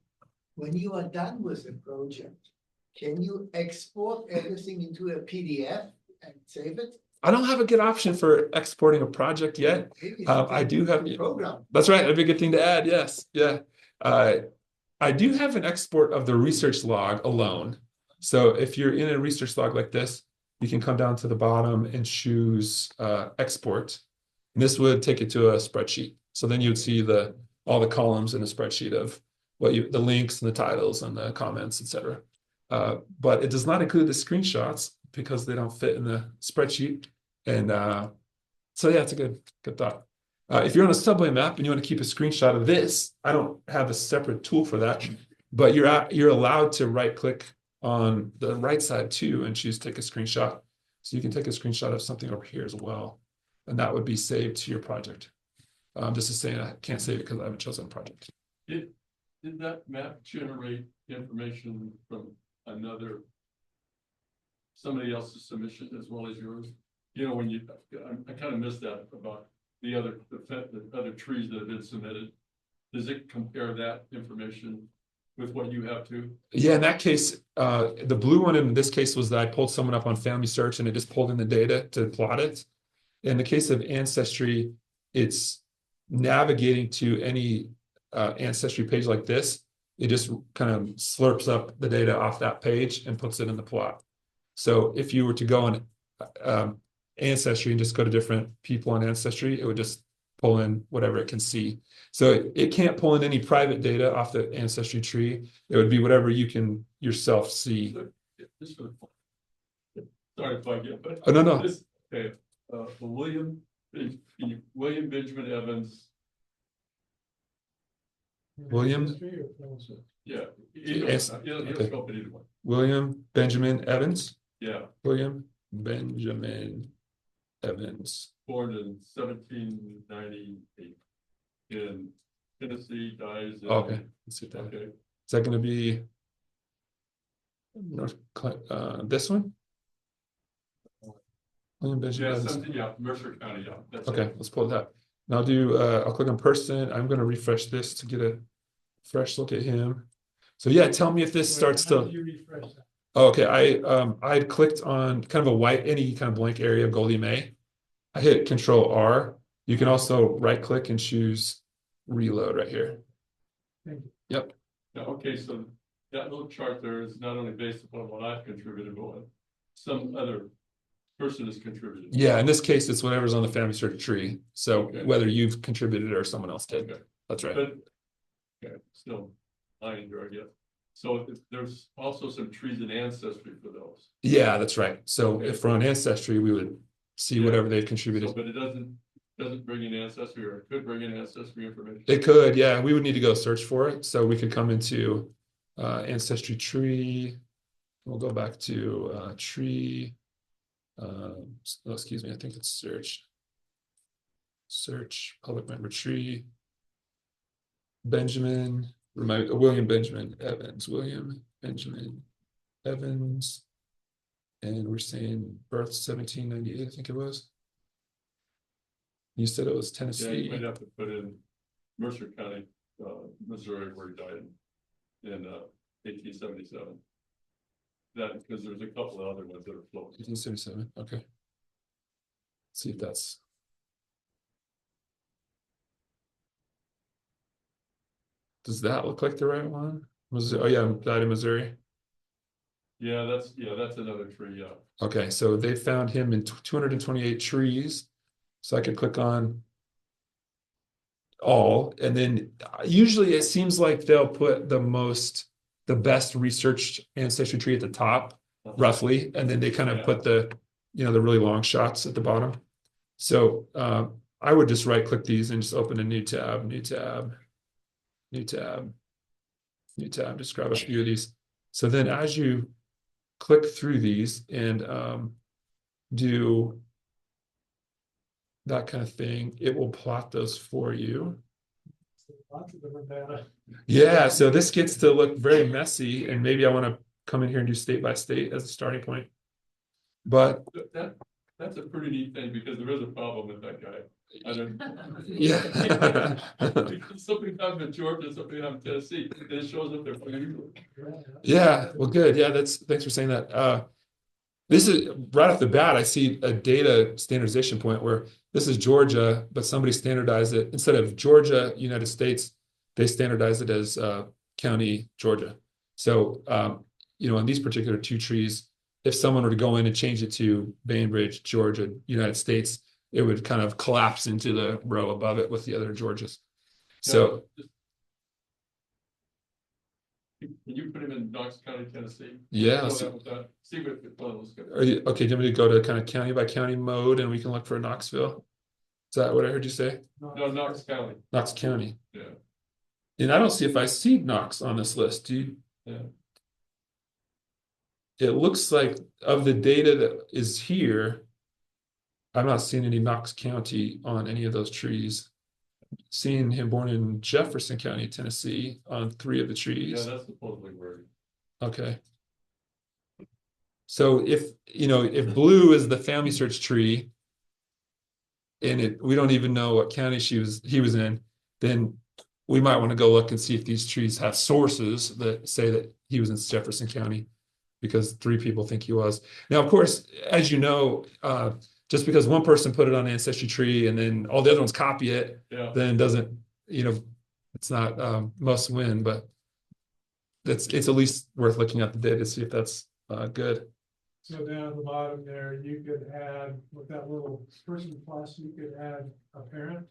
When you are done with the project, can you export everything into a PDF and save it? I don't have a good option for exporting a project yet. I do have program. That's right. That'd be a good thing to add. Yes. Yeah. I do have an export of the research log alone. So if you're in a research log like this, you can come down to the bottom and choose export. And this would take it to a spreadsheet. So then you would see all the columns in a spreadsheet of the links and the titles and the comments, etc. But it does not include the screenshots because they don't fit in the spreadsheet. And so yeah, it's a good thought. If you're on a subway map and you want to keep a screenshot of this, I don't have a separate tool for that, but you're allowed to right click on the right side too and choose take a screenshot. So you can take a screenshot of something over here as well, and that would be saved to your project. This is saying I can't save it because I haven't chosen a project. Did that map generate information from somebody else's submission as well as yours? When I kind of missed that about the other trees that have been submitted. Does it compare that information with what you have too? Yeah, in that case, the blue one in this case was that I pulled someone up on Family Search and it just pulled in the data to plot it. In the case of Ancestry, it's navigating to any Ancestry page like this. It just kind of slurps up the data off that page and puts it in the plot. So if you were to go on Ancestry and just go to different people on Ancestry, it would just pull in whatever it can see. So it can't pull in any private data off the Ancestry tree. It would be whatever you can yourself see. Sorry if I get, but oh no. Okay, William Benjamin Evans. William. Yeah. Okay. William Benjamin Evans. Yeah. William Benjamin Evans. Born in 1798 in Tennessee, dies in, okay, let's see that. Okay. Is that going to be this one? William Benjamin Evans. Mercer County, That's okay, let's pull that. Now I'll click on person. I'm going to refresh this to get a fresh look at him. So yeah, tell me if this starts to. Oh, okay, I clicked on kind of a any kind of blank area of Goldie May. I hit Control R. You can also right click and choose reload right here. Thank you. Yep. Okay, so that little chart there is not only based upon what I've contributed, but what some other person has contributed. Yeah, in this case, it's whatever's on the Family Search tree. So okay. Whether you've contributed or someone else did. Okay. That's right. But, okay, still lying here, I guess. So there's also some trees in Ancestry for those. Yeah, that's right. So okay. If we're on Ancestry, we would see whatever they've contributed. So, but it doesn't bring in Ancestry, or it could bring in Ancestry information. It could, yeah. We would need to go search for it. So we could come into Ancestry tree. We'll go back to tree. Excuse me, I think it's search. search public member tree. Benjamin, William Benjamin Evans, William Benjamin Evans. And we're saying birth 1798, I think it was. You said it was Yeah, you Tennessee. might have to put in Mercer County, Missouri, where he died in 1877. That, because there's a couple of other ones that are floating. 1877, okay. See if that's. Does that look like the right one? Oh yeah, died in Missouri. Yeah, that's another tree, yeah. Okay, so they found him in 228 trees. So I could click on all, and then usually it seems like they'll put the best researched ancestry tree at the top, roughly, and then they kind of put the really long shots at the bottom. So I would just right click these and just open a new tab, just grab a few of these. So then as you click through these and do that kind of thing, it will plot those for you. Lots of different data. Yeah, so this gets to look very messy, and maybe I want to come in here and do state by state as a starting point. But That's a pretty neat thing, because there is a problem with that guy. I don't. yeah. Something comes in Georgia, something comes in Tennessee, and it shows up there for you. Yeah, well, good. Yeah, thanks for saying that. This is right off the bat, I see a data standardization point where this is Georgia, but somebody standardized it instead of Georgia, United States, they standardized it as county Georgia. So in these particular two trees, if someone were to go in and change it to Bainbridge, Georgia, United States, it would kind of collapse into the row above it with the other Georgias. So Can you put him in Knox County, Tennessee? yeah, Go ahead with that. See what it looks good. are you okay? Do you want me to go to kind of county by county mode and we can look for Knoxville? Is that what I heard you say? No, Knox County. Knox County. Yeah. And I don't see if I see Knox on this list. Do you? Yeah. It looks like of the data that is here, I'm not seeing any Knox County on any of those trees. Seeing him born in Jefferson County, Tennessee, on 3 of the trees. Yeah, that's supposedly where. Okay. So if blue is the family search tree, and we don't even know what county he was in, then we might want to go look and see if these trees have sources that say that he was in Jefferson County, because 3 people think he was. Now, of course, as you know, just because one person put it on Ancestry tree and then all the other ones copy it, then it doesn't, it's not must win, but it's at least worth looking at the data to see if that's good. So down at the bottom there, you could add, with that little person plus, you could add a parent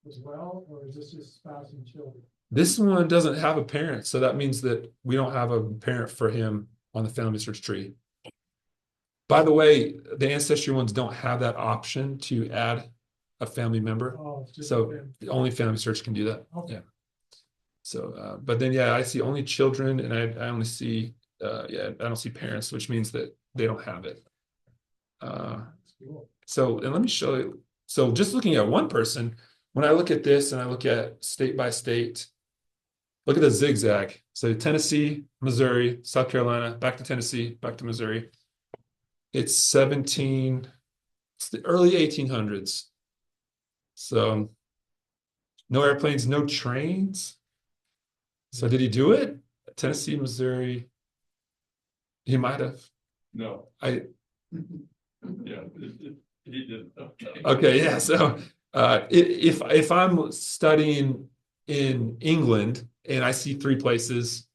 as well, or is this just spouse and children? This one doesn't have a parent, so that means that we don't have a parent for him on the family search tree. By the way, the ancestry ones don't have that option to add a family member. Oh, it's just So only family search can do that. Okay. Yeah. So, but then, I see only children, and I only see, I don't see parents, which means that they don't have it. Cool. So, and let me show you. So just looking at one person, when I look at this and I look at state by state, look at the zigzag. So Tennessee, Missouri, South Carolina, back to Tennessee, back to Missouri. It's the early 1800s. So no airplanes, no trains. So did he do it? Tennessee, Missouri. He might have. No. Yeah, he did. Okay, yeah. So if I'm studying in England and I see 3 places,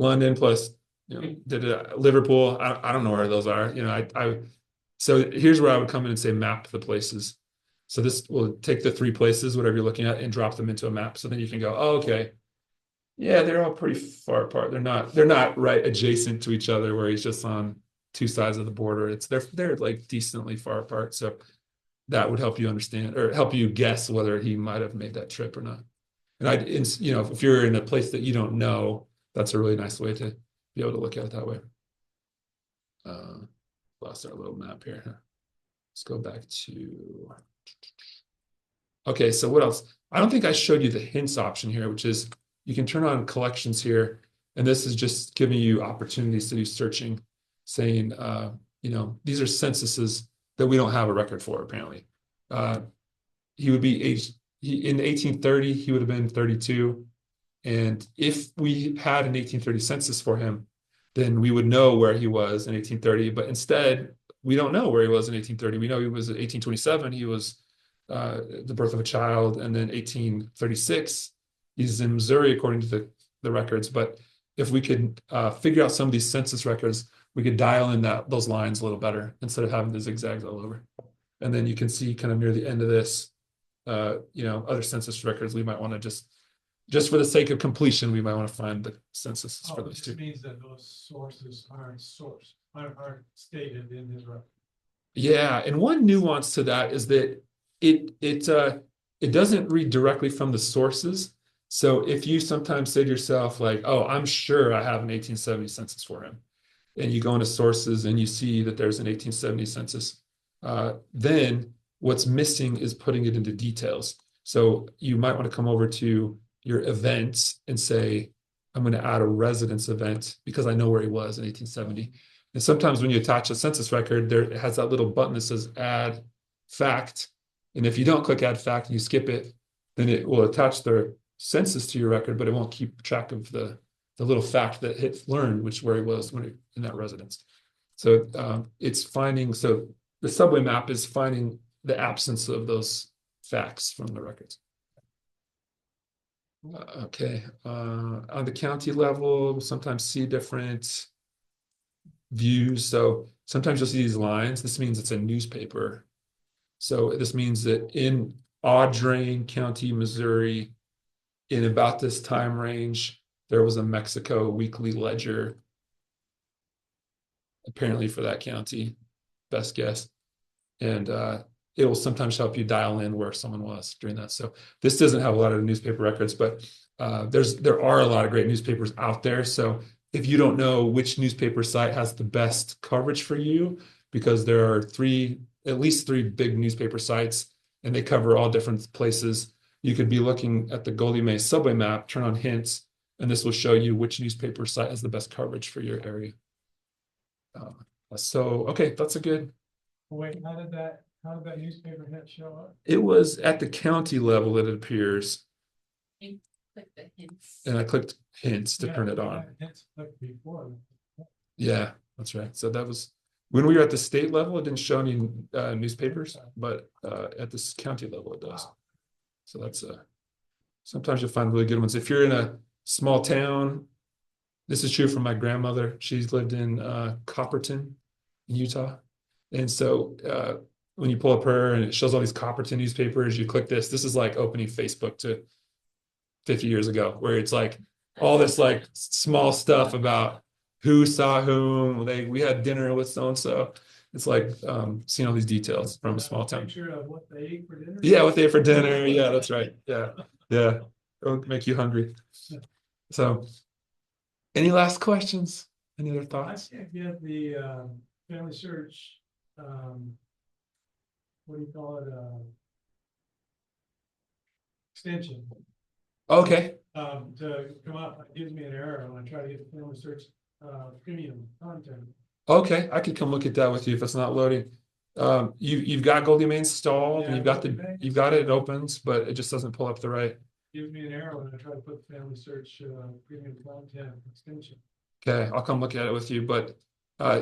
London plus Liverpool, I don't know where those are. So here's where I would come in and say map the places. So this will take the 3 places, whatever you're looking at, and drop them into a map. So then you can go, oh, okay. Yeah, they're all pretty far apart. They're not right adjacent to each other where he's just on 2 sides of the border. They're like decently far apart. So that would help you understand or help you guess whether he might have made that trip or not. And if you're in a place that you don't know, that's a really nice way to be able to look at it that way. Lost our little map here. Let's go back to Okay, so what else? I don't think I showed you the hints option here, which is you can turn on collections here, and this is just giving you opportunities to do searching, saying, these are censuses that we don't have a record for, apparently. He would be in 1830, he would have been 32. And if we had an 1830 census for him, then we would know where he was in 1830. But instead, we don't know where he was in 1830. We know he was in 1827. He was the birth of a child, and then 1836, he's in Missouri according to the records. But if we could figure out some of these census records, we could dial in those lines a little better instead of having the zigzags all over. And then you can see kind of near the end of this, other census records. We might want to just for the sake of completion, we might want to find the census for those two. This means that those sources aren't stated in his record. Yeah, and one nuance to that is that it doesn't read directly from the sources. So if you sometimes say to yourself, like, oh, I'm sure I have an 1870 census for him, and you go into sources and you see that there's an 1870 census, then what's missing is putting it into details. So you might want to come over to your events and say, I'm going to add a residence event because I know where he was in 1870. And sometimes when you attach a census record, it has that little button that says add fact. And if you don't click add fact and you skip it, then it will attach the census to your record, but it won't keep track of the little fact that it learned where he was in that residence. So so the subway map is finding the absence of those facts from the records. Okay, on the county level, we'll sometimes see different views. So sometimes you'll see these lines. This means it's a newspaper. So this means that in Audrain County, Missouri, in about this time range, there was a Mexico Weekly Ledger, apparently for that county, best guess. And it will sometimes help you dial in where someone was during that. So this doesn't have a lot of newspaper records, but there are a lot of great newspapers out there. So if you don't know which newspaper site has the best coverage for you, because there are at least three big newspaper sites, and they cover all different places, you could be looking at the Goldie May subway map, turn on hints, and this will show you which newspaper site has the best coverage for your area. Okay, that's a good. Wait, how did that newspaper hit show up? It was at the county level, it appears. You click the hints. And I clicked hints to turn it on. Hints clicked before. Yeah, that's right. So that was when we were at the state level, it didn't show any newspapers, but at this county level it does. So that's sometimes you'll find really good ones. If you're in a small town, this is true for my grandmother. She's lived in Copperton, Utah. And so when you pull up her and it shows all these Copperton newspapers, you click this. This is like opening Facebook to 50 years ago, where it's like all this like small stuff about who saw whom. We had dinner with so-and-so. It's like seeing all these details from a small town. Picture of what they ate for dinner? Yeah, what they ate for dinner. Yeah, that's right. Yeah. It'll make you hungry. So any last questions? Any other I thoughts? can't get the family search, what do you call it, extension, Okay. to come up. It gives me an error when I try to get the family search premium content. Okay, I could come look at that with you if it's not loading. You've got Goldie May installed, and Yeah, you've got it opens, but it just doesn't pull up the right. Gives me an error when I try to put family search premium content extension. Okay, I'll come look at it with you, but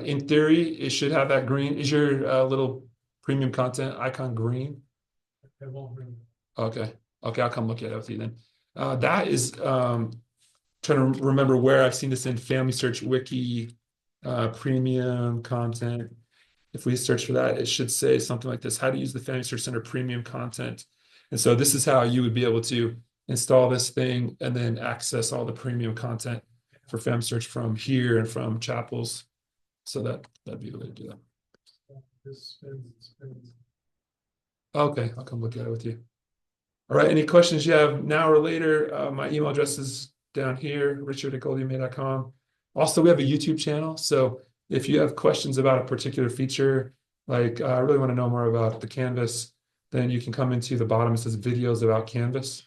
in theory, it should have that green. Is your little premium content icon green? It won't bring. Okay, I'll come look at it with you then. That is trying to remember where I've seen this in Family Search Wiki, premium content. If we search for that, it should say something like this: how to use the Family Search Center premium content. And so this is how you would be able to install this thing and then access all the premium content for Family Search from here and from Chapels. So that'd be the way to do that. This spins. Okay, I'll come look at it with you. All right, any questions you have now or later? My email address is down here, richard@goldiemay.com. Also, we have a YouTube channel. So if you have questions about a particular feature, like I really want to know more about the canvas, then you can come into the bottom, it says videos about Canvas.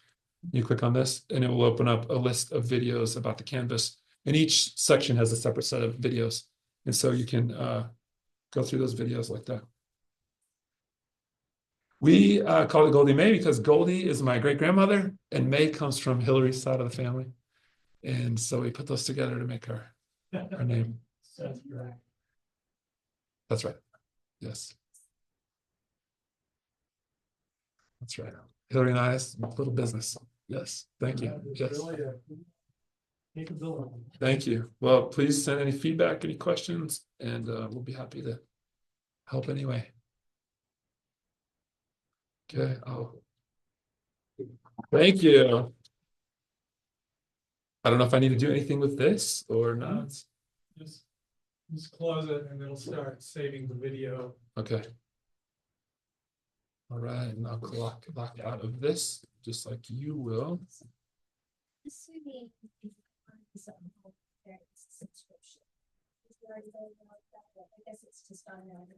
You click on this and it will open up a list of videos about the Canvas. And each section has a separate set of videos. And so you can go through those videos like that. We call it Goldie May because Goldie is my great grandmother and May comes from Hillary's side of the family. And so we put those together to make her name. That's right. That's right. Yes. That's right. Hillary and I's little business. Yes. Thank you. It's Yes. really a capability. Thank you. Well, please send any feedback, any questions, and we'll be happy to help anyway. Okay. Oh, thank you. I don't know if I need to do anything with this or not. Just close it and it'll start saving the video. Okay. All right, and I'll lock out of this, just like you will. Assuming if something called parents subscription. Is there anything like that? I guess it's just on there.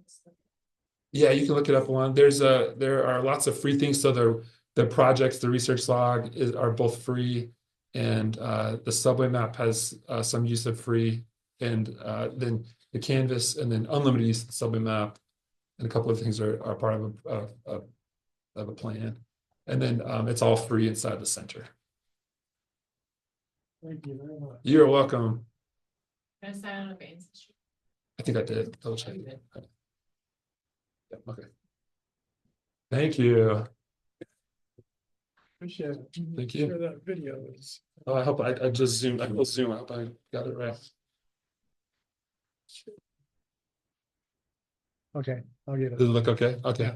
Yeah, you can look it up on. There are lots of free things. So the projects, the research log are both free, and the subway map has some use of free, and then the Canvas, and then unlimited use of the subway map, and a couple of things are part of a plan, and then it's all free inside the center. Thank you very much. You're welcome. Gonna sign on a Baines Street. I think I did. Double check. Yeah, okay. Thank you. Appreciate it. Thank you. Sure that video is. Oh, I hope I just zoomed. I will zoom. I hope I got it right. Okay, I'll get Does it look okay? Okay. Yeah.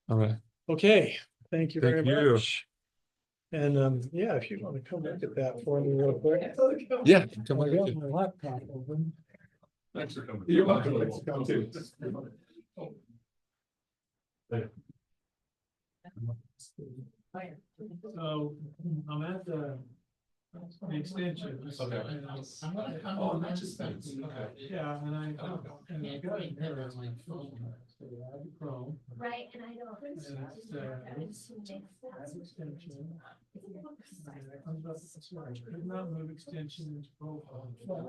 All right. Okay, thank you very Thank you. much. And yeah, if you want to come look at that for me real quick. Yeah. Come I on. got my laptop open. Thanks for coming. You're welcome. Thanks for coming too. So I'm at the extension. Okay. Oh, not just things. Okay. Yeah, and I got it there on my phone. So I have Chrome. Right, and I don't. And it's, extension. And it comes up, sorry, could not move extension into profile. Oh,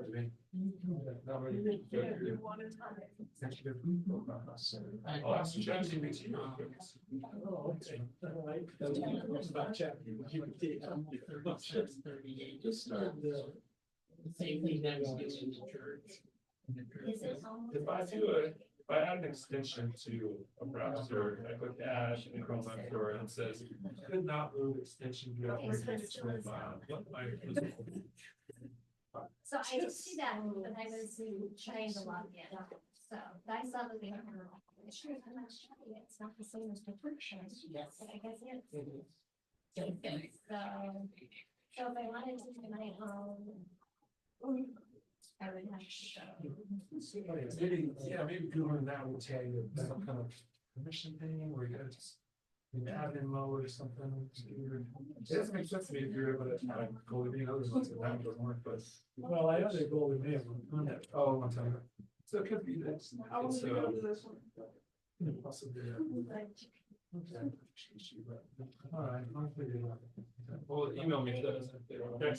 okay. All right. About ChatGPT. Just started the. Same thing that was given to church. If I add an extension to a browser, I click add in the Chrome Web Store and it says could not move extension. So I did see that, but I was trying to log in, so I saw the thing. Sure, I'm not sure, it's not the same as the first one. Yes. But I guess it is. Okay. So if I wanted to do my own. I would have to go. Yeah, maybe Googling that will tell you some kind of permission thing where you gotta just in admin mode or something. It doesn't make sense to me if you're able to go to the other ones that that doesn't work, but. Well, I had a Goldie May on that. Oh, one time. So it could be that. It's, possibly. Okay. All right, I'll figure it out. Well, email me if that doesn't. Okay.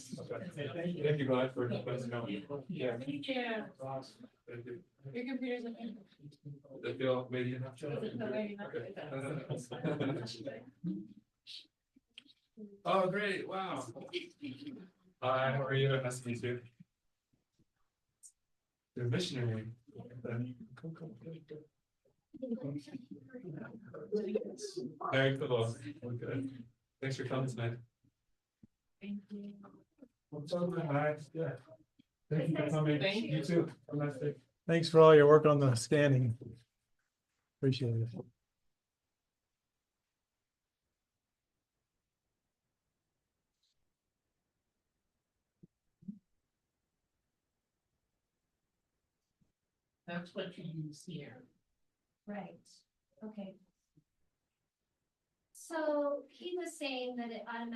Thank you. Thank you, guys, for letting us know. Yeah. Thank you. Awesome. Thank you. Your computer's okay. They feel maybe enough. No, maybe not. Okay. Oh, great, wow. Hi, how are you? Nice to meet you. You're a missionary. Very cool. Okay. Thanks for coming tonight. Thank you. Hi, yeah. Thank you for coming. Thank You too. Have a nice day. Thanks for all your work on the scanning. Appreciate it. That's what you use here. Right, okay. So he was saying that it automatically